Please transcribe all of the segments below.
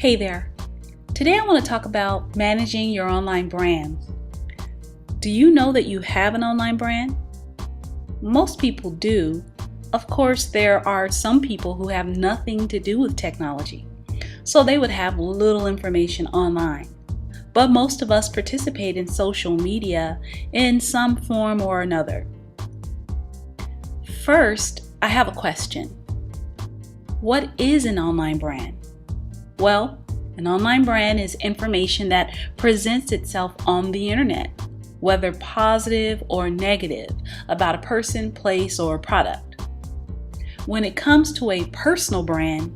Hey there. Today I want to talk about managing your online brand. Do you know that you have an online brand? Most people do. Of course, there are some people who have nothing to do with technology, so they would have little information online. But most of us participate in social media in some form or another. First, I have a question. What is an online brand? Well, an online brand is information that presents itself on the internet, whether positive or negative, about a person, place, or product. When it comes to a personal brand,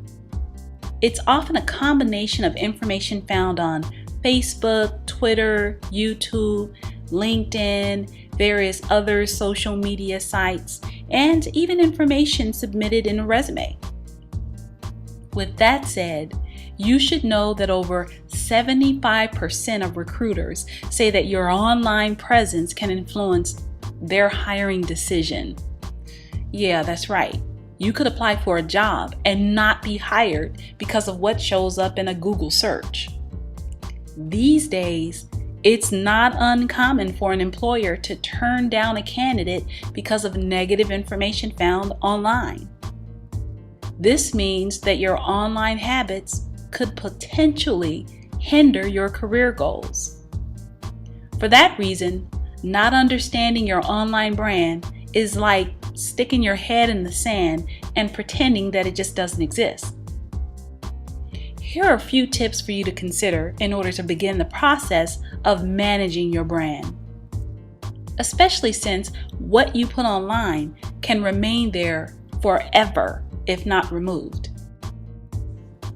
it's often a combination of information found on Facebook, Twitter, YouTube, LinkedIn, various other social media sites, and even information submitted in a resume. With that said, you should know that over 75% of recruiters say that your online presence can influence their hiring decision. Yeah, that's right. You could apply for a job and not be hired because of what shows up in a Google search. These days, it's not uncommon for an employer to turn down a candidate because of negative information found online. This means that your online habits could potentially hinder your career goals. For that reason, not understanding your online brand is like sticking your head in the sand and pretending that it just doesn't exist. Here are a few tips for you to consider in order to begin the process of managing your brand, especially since what you put online can remain there forever if not removed.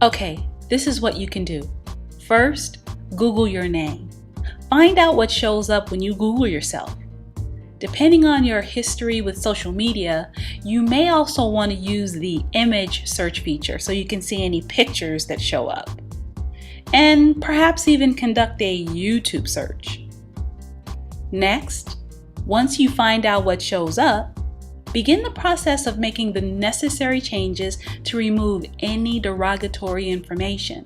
Okay, this is what you can do. First, Google your name. Find out what shows up when you Google yourself. Depending on your history with social media, you may also want to use the image search feature so you can see any pictures that show up. And perhaps even conduct a YouTube search. Next, once you find out what shows up, begin the process of making the necessary changes to remove any derogatory information.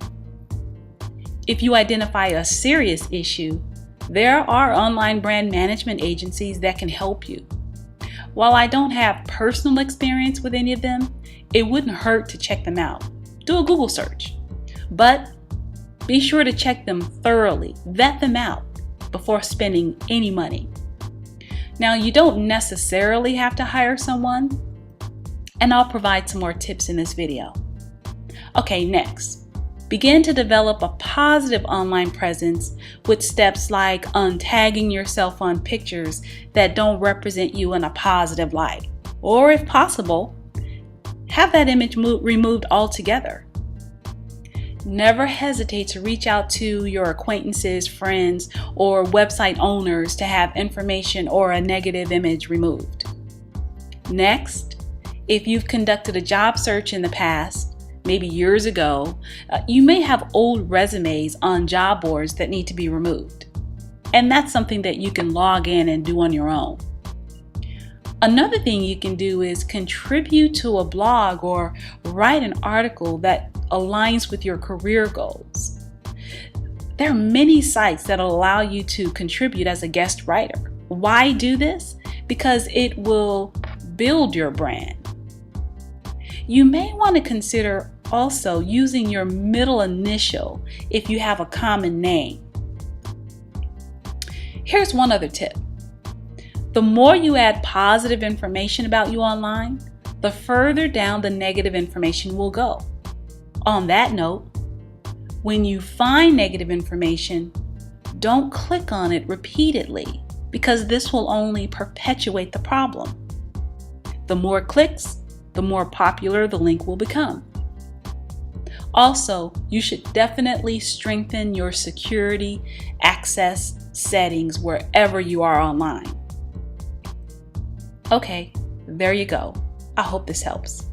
If you identify a serious issue, there are online brand management agencies that can help you. While I don't have personal experience with any of them, it wouldn't hurt to check them out. Do a Google search, but be sure to check them thoroughly, vet them out before spending any money. Now, you don't necessarily have to hire someone, and I'll provide some more tips in this video. Okay, next, begin to develop a positive online presence with steps like untagging yourself on pictures that don't represent you in a positive light, or if possible, have that image removed altogether. Never hesitate to reach out to your acquaintances, friends, or website owners to have information or a negative image removed. Next, if you've conducted a job search in the past, maybe years ago, you may have old resumes on job boards that need to be removed. And that's something that you can log in and do on your own. Another thing you can do is contribute to a blog or write an article that aligns with your career goals. There are many sites that allow you to contribute as a guest writer. Why do this? Because it will build your brand. You may want to consider also using your middle initial if you have a common name. Here's one other tip. The more you add positive information about you online, the further down the negative information will go. On that note, when you find negative information, don't click on it repeatedly because this will only perpetuate the problem. The more clicks, the more popular the link will become. Also, you should definitely strengthen your security access settings wherever you are online. Okay, there you go. I hope this helps.